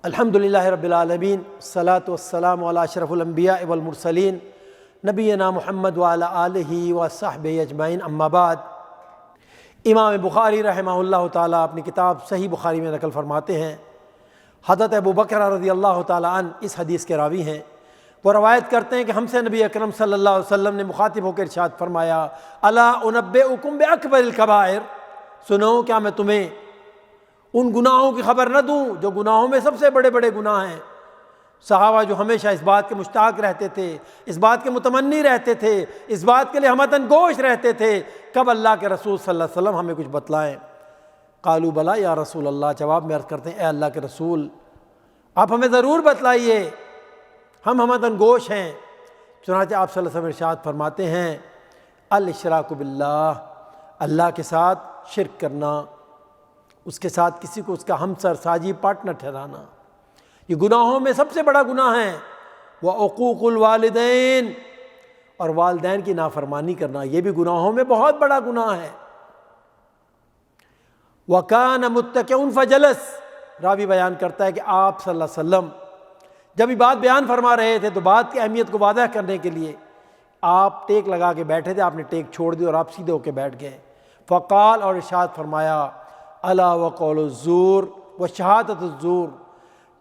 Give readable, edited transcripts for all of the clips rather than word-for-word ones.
الحمدللہ رب العالمین، الصلاۃ والسلام علی اشرف الانبیاء والمرسلین نبینا محمد وعلی آلہ وصحبہ اجمعین، اما بعد۔ امام بخاری رحمہ اللہ تعالیٰ اپنی کتاب صحیح بخاری میں نقل فرماتے ہیں، حضرت ابو بکر رضی اللہ تعالیٰ عنہ اس حدیث کے راوی ہیں۔ وہ روایت کرتے ہیں کہ ہم سے نبی اکرم صلی اللہ علیہ وسلم نے مخاطب ہو کر ارشاد فرمایا، الا انبئکم باکبر الکبائر، سنو کیا میں تمہیں ان گناہوں کی خبر نہ دوں جو گناہوں میں سب سے بڑے بڑے گناہ ہیں۔ صحابہ جو ہمیشہ اس بات کے مشتاق رہتے تھے، اس بات کے متمنی رہتے تھے، اس بات کے لیے ہمتن گوش رہتے تھے، کب اللہ کے رسول صلی اللہ علیہ وسلم ہمیں کچھ بتلائیں۔ قالوا بلا یا رسول اللہ، جواب میں عرض کرتے ہیں اے اللہ کے رسول آپ ہمیں ضرور بتلائیے، ہم ہمتن گوش ہیں۔ چنانچہ آپ صلی اللہ علیہ وسلم ارشاد فرماتے ہیں، الاشراک باللہ، اللہ کے ساتھ شرک کرنا، اس کے ساتھ کسی کو اس کا ہمسر ساجی پارٹنر ٹھہرانا، یہ گناہوں میں سب سے بڑا گناہ ہے۔ وعقوق الوالدین، اور والدین کی نافرمانی کرنا، یہ بھی گناہوں میں بہت بڑا گناہ ہے۔ وکان متکئا فجلس، راوی بیان کرتا ہے کہ آپ صلی اللہ علیہ وسلم جب یہ بات بیان فرما رہے تھے تو بات کی اہمیت کو واضح کرنے کے لیے آپ ٹیک لگا کے بیٹھے تھے، آپ نے ٹیک چھوڑ دی اور آپ سیدھے ہو کے بیٹھ گئے۔ فقال، اور ارشاد فرمایا، الا وقول الزور وشہادۃ الزور،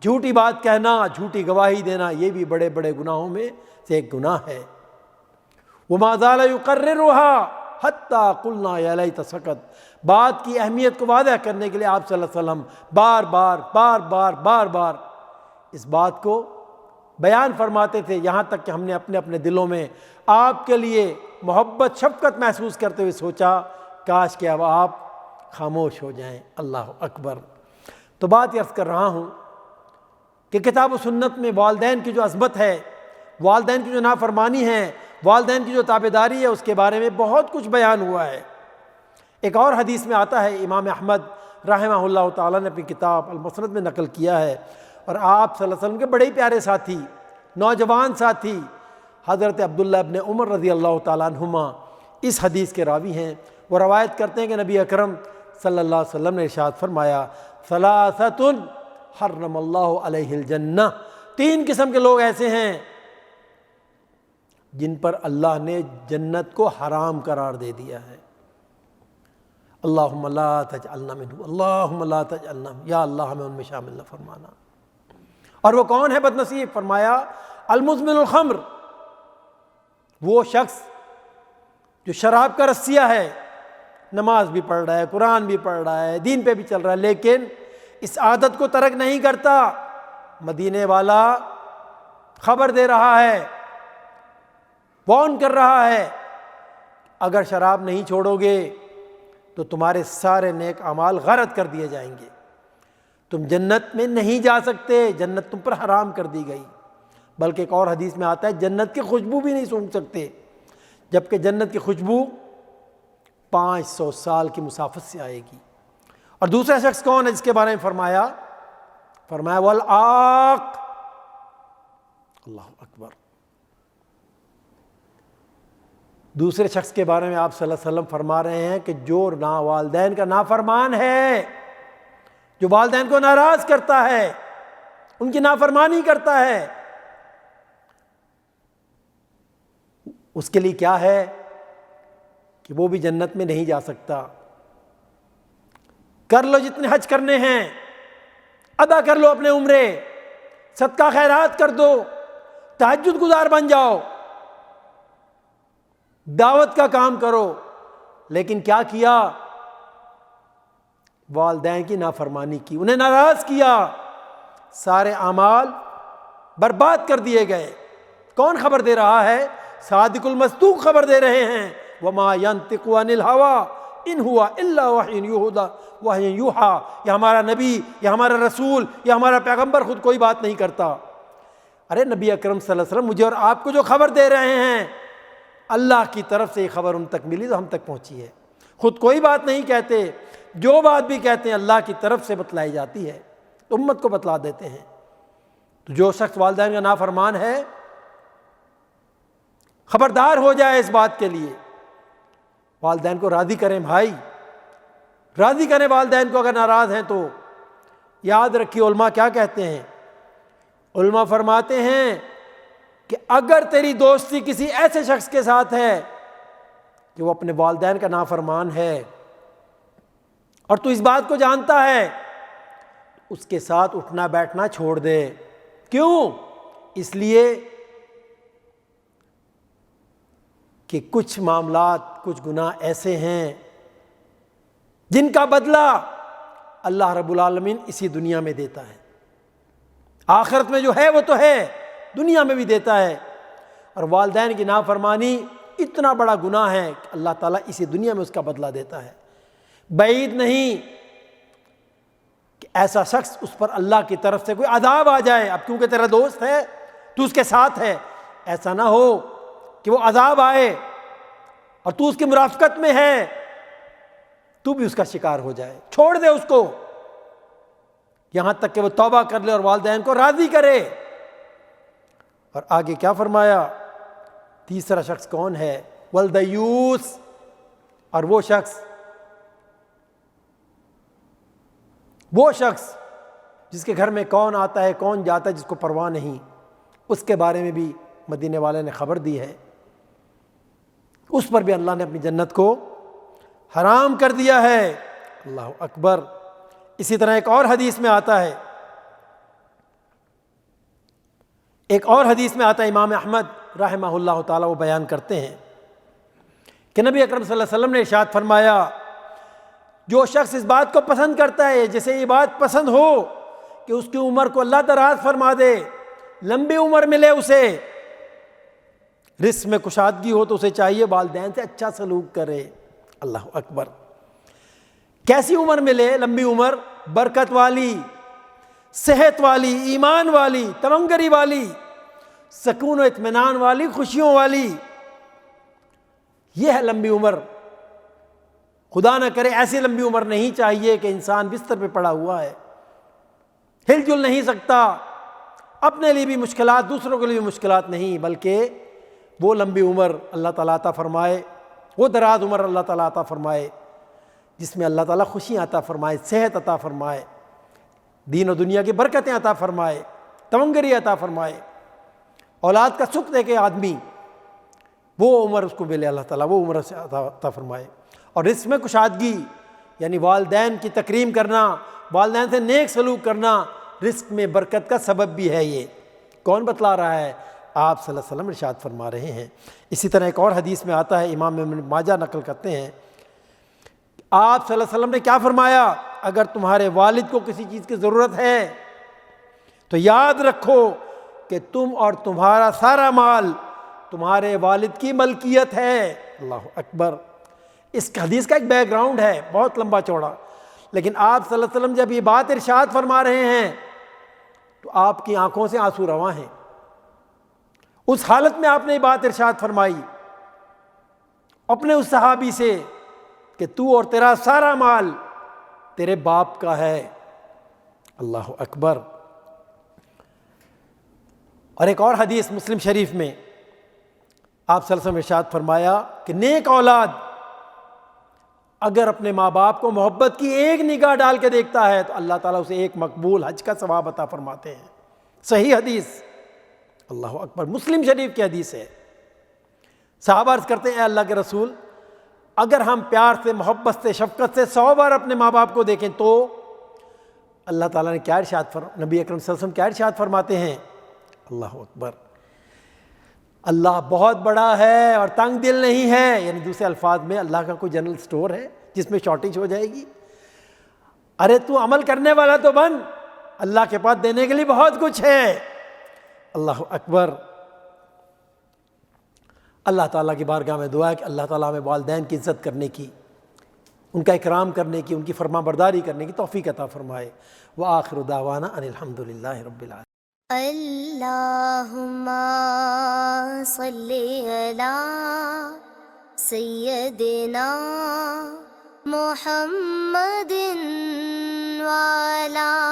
جھوٹی بات کہنا، جھوٹی گواہی دینا، یہ بھی بڑے بڑے گناہوں میں سے ایک گناہ ہے۔ وما زال یقررها حتی قلنا یا لیت سکت، بات کی اہمیت کو واضح کرنے کے لیے آپ صلی اللہ علیہ وسلم بار بار اس بات کو بیان فرماتے تھے، یہاں تک کہ ہم نے اپنے اپنے دلوں میں آپ کے لیے محبت شفقت محسوس کرتے ہوئے سوچا کاش کہ اب آپ خاموش ہو جائیں۔ اللہ اکبر۔ تو بات عرض کر رہا ہوں کہ کتاب و سنت میں والدین کی جو عظمت ہے، والدین کی جو نافرمانی ہے، والدین کی جو تابعداری ہے، اس کے بارے میں بہت کچھ بیان ہوا ہے۔ ایک اور حدیث میں آتا ہے، امام احمد رحمہ اللہ تعالیٰ نے اپنی کتاب المسند میں نقل کیا ہے، اور آپ صلی اللہ علیہ وسلم کے بڑے ہی پیارے ساتھی، نوجوان ساتھی حضرت عبداللہ ابن عمر رضی اللہ تعالیٰ عنہما اس حدیث کے راوی ہیں۔ وہ روایت کرتے ہیں کہ نبی اکرم صلی اللہ علیہ وسلم نے ارشاد فرمایا، ثلاثۃ حرم اللہ علیہ الجنہ، تین قسم کے لوگ ایسے ہیں جن پر اللہ نے جنت کو حرام قرار دے دیا ہے۔ اللہم لا تجعلنا منہ، اللہم لا تجعلنا، یا اللہ ہمیں ان میں شامل نہ فرمانا۔ اور وہ کون ہے بد نصیب؟ فرمایا المزمن الخمر، وہ شخص جو شراب کا رسیہ ہے، نماز بھی پڑھ رہا ہے، قرآن بھی پڑھ رہا ہے، دین پہ بھی چل رہا ہے، لیکن اس عادت کو ترک نہیں کرتا۔ مدینے والا خبر دے رہا ہے، وارن کر رہا ہے، اگر شراب نہیں چھوڑو گے تو تمہارے سارے نیک اعمال غارت کر دیے جائیں گے، تم جنت میں نہیں جا سکتے، جنت تم پر حرام کر دی گئی۔ بلکہ ایک اور حدیث میں آتا ہے جنت کی خوشبو بھی نہیں سونگھ سکتے، جبکہ جنت کی خوشبو 500 سال کی مسافت سے آئے گی۔ اور دوسرا شخص کون ہے جس کے بارے میں فرمایا والعاق، اللہ اکبر، دوسرے شخص کے بارے میں آپ صلی اللہ علیہ وسلم فرما رہے ہیں کہ جو والدین کا نافرمان ہے، جو والدین کو ناراض کرتا ہے، ان کی نافرمانی کرتا ہے، اس کے لیے کیا ہے کہ وہ بھی جنت میں نہیں جا سکتا۔ کر لو جتنے حج کرنے ہیں، ادا کر لو اپنے عمرے، صدقہ خیرات کر دو، تہجد گزار بن جاؤ، دعوت کا کام کرو، لیکن کیا کیا؟ والدین کی نافرمانی کی، انہیں ناراض کیا، سارے اعمال برباد کر دیے گئے۔ کون خبر دے رہا ہے؟ صادق المصدوق خبر دے رہے ہیں، وما ينطق عن الهوى ان هو الا وحی یوحی، یہ ہمارا نبی، یہ ہمارا رسول، یہ ہمارا پیغمبر خود کوئی بات نہیں کرتا۔ ارے نبی اکرم صلی اللہ علیہ وسلم مجھے اور آپ کو جو خبر دے رہے ہیں، اللہ کی طرف سے یہ خبر ان تک ملی تو ہم تک پہنچی ہے، خود کوئی بات نہیں کہتے، جو بات بھی کہتے ہیں اللہ کی طرف سے بتلائی جاتی ہے، تو امت کو بتلا دیتے ہیں۔ تو جو شخص والدین کا نافرمان ہے خبردار ہو جائے اس بات کے لیے، والدین کو راضی کریں، بھائی راضی کریں والدین کو، اگر ناراض ہیں تو یاد رکھیے علماء کیا کہتے ہیں، علماء فرماتے ہیں کہ اگر تیری دوستی کسی ایسے شخص کے ساتھ ہے کہ وہ اپنے والدین کا نافرمان ہے اور تو اس بات کو جانتا ہے، اس کے ساتھ اٹھنا بیٹھنا چھوڑ دے۔ کیوں؟ اس لیے کہ کچھ معاملات، کچھ گناہ ایسے ہیں جن کا بدلہ اللہ رب العالمین اسی دنیا میں دیتا ہے، آخرت میں جو ہے وہ تو ہے، دنیا میں بھی دیتا ہے۔ اور والدین کی نافرمانی اتنا بڑا گناہ ہے کہ اللہ تعالیٰ اسی دنیا میں اس کا بدلہ دیتا ہے۔ بعید نہیں کہ ایسا شخص اس پر اللہ کی طرف سے کوئی عذاب آ جائے، اب کیونکہ تیرا دوست ہے تو اس کے ساتھ ہے، ایسا نہ ہو کہ وہ عذاب آئے اور تو اس کی مرافقت میں ہے تو بھی اس کا شکار ہو جائے۔ چھوڑ دے اس کو یہاں تک کہ وہ توبہ کر لے اور والدین کو راضی کرے۔ اور آگے کیا فرمایا؟ تیسرا شخص کون ہے؟ والدیوس، اور وہ شخص جس کے گھر میں کون آتا ہے کون جاتا ہے جس کو پرواہ نہیں، اس کے بارے میں بھی مدینے والے نے خبر دی ہے، اس پر بھی اللہ نے اپنی جنت کو حرام کر دیا ہے۔ اللہ اکبر۔ اسی طرح ایک اور حدیث میں آتا ہے، امام احمد رحمہ اللہ تعالی وہ بیان کرتے ہیں کہ نبی اکرم صلی اللہ علیہ وسلم نے ارشاد فرمایا، جو شخص اس بات کو پسند کرتا ہے، جسے یہ بات پسند ہو کہ اس کی عمر کو اللہ دراز فرما دے، لمبی عمر ملے اسے، رزق میں کشادگی ہو، تو اسے چاہیے والدین سے اچھا سلوک کرے۔ اللہ اکبر۔ کیسی عمر ملے؟ لمبی عمر، برکت والی، صحت والی، ایمان والی، تمنگری والی، سکون و اطمینان والی، خوشیوں والی، یہ ہے لمبی عمر۔ خدا نہ کرے ایسی لمبی عمر نہیں چاہیے کہ انسان بستر پہ پڑا ہوا ہے، ہل جل نہیں سکتا، اپنے لیے بھی مشکلات، دوسروں کے لیے بھی مشکلات نہیں، بلکہ وہ لمبی عمر اللہ تعالیٰ عطا فرمائے، وہ دراز عمر اللہ تعالیٰ عطا فرمائے جس میں اللہ تعالیٰ خوشیاں عطا فرمائے، صحت عطا فرمائے، دین و دنیا کی برکتیں عطا فرمائے، تمنگری عطا فرمائے، اولاد کا سکھ دے کے آدمی وہ عمر اس کو ملے، اللہ تعالیٰ وہ عمر سے عطا فرمائے۔ اور رزق میں کشادگی یعنی والدین کی تکریم کرنا، والدین سے نیک سلوک کرنا رزق میں برکت کا سبب بھی ہے۔ یہ کون بتلا رہا ہے؟ آپ صلی اللہ علیہ وسلم ارشاد فرما رہے ہیں۔ اسی طرح ایک اور حدیث میں آتا ہے، امام ابن ماجہ نقل کرتے ہیں، آپ صلی اللہ علیہ وسلم نے کیا فرمایا؟ اگر تمہارے والد کو کسی چیز کی ضرورت ہے تو یاد رکھو کہ تم اور تمہارا سارا مال تمہارے والد کی ملکیت ہے۔ اللہ اکبر۔ اس حدیث کا ایک بیک گراؤنڈ ہے بہت لمبا چوڑا، لیکن آپ صلی اللہ علیہ وسلم جب یہ بات ارشاد فرما رہے ہیں تو آپ کی آنکھوں سے آنسو رواں ہیں۔ اس حالت میں آپ نے یہ بات ارشاد فرمائی اپنے اس صحابی سے کہ تو اور تیرا سارا مال تیرے باپ کا ہے۔ اللہ اکبر۔ اور ایک اور حدیث مسلم شریف میں آپ صلی اللہ علیہ وسلم ارشاد فرمایا کہ نیک اولاد اگر اپنے ماں باپ کو محبت کی ایک نگاہ ڈال کے دیکھتا ہے تو اللہ تعالیٰ اسے ایک مقبول حج کا ثواب عطا فرماتے ہیں۔ صحیح حدیث۔ اللہ اکبر۔ مسلم شریف کی حدیث ہے۔ صحابہ عرض کرتے ہیں، اے اللہ کے رسول، اگر ہم پیار سے، محبت سے، شفقت سے 100 بار اپنے ماں باپ کو دیکھیں تو اللہ تعالیٰ نے کیا ارشاد نبی اکرم صلی اللہ علیہ وسلم کیا ارشاد فرماتے ہیں؟ اللہ اکبر۔ اللہ بہت بڑا ہے اور تنگ دل نہیں ہے، یعنی دوسرے الفاظ میں اللہ کا کوئی جنرل سٹور ہے جس میں شارٹیج ہو جائے گی؟ ارے تو عمل کرنے والا تو بن، اللہ کے پاس دینے کے لیے بہت کچھ ہے۔ اللہ اکبر۔ اللہ تعالیٰ کی بارگاہ میں دعا ہے کہ اللہ تعالیٰ ہمیں والدین کی عزت کرنے کی، ان کا اکرام کرنے کی، ان کی فرما برداری کرنے کی توفیق عطا فرمائے۔ وآخر دعوانا ان الحمد للہ رب العالمین۔ اللہم صلی علی سیدنا محمد وعلی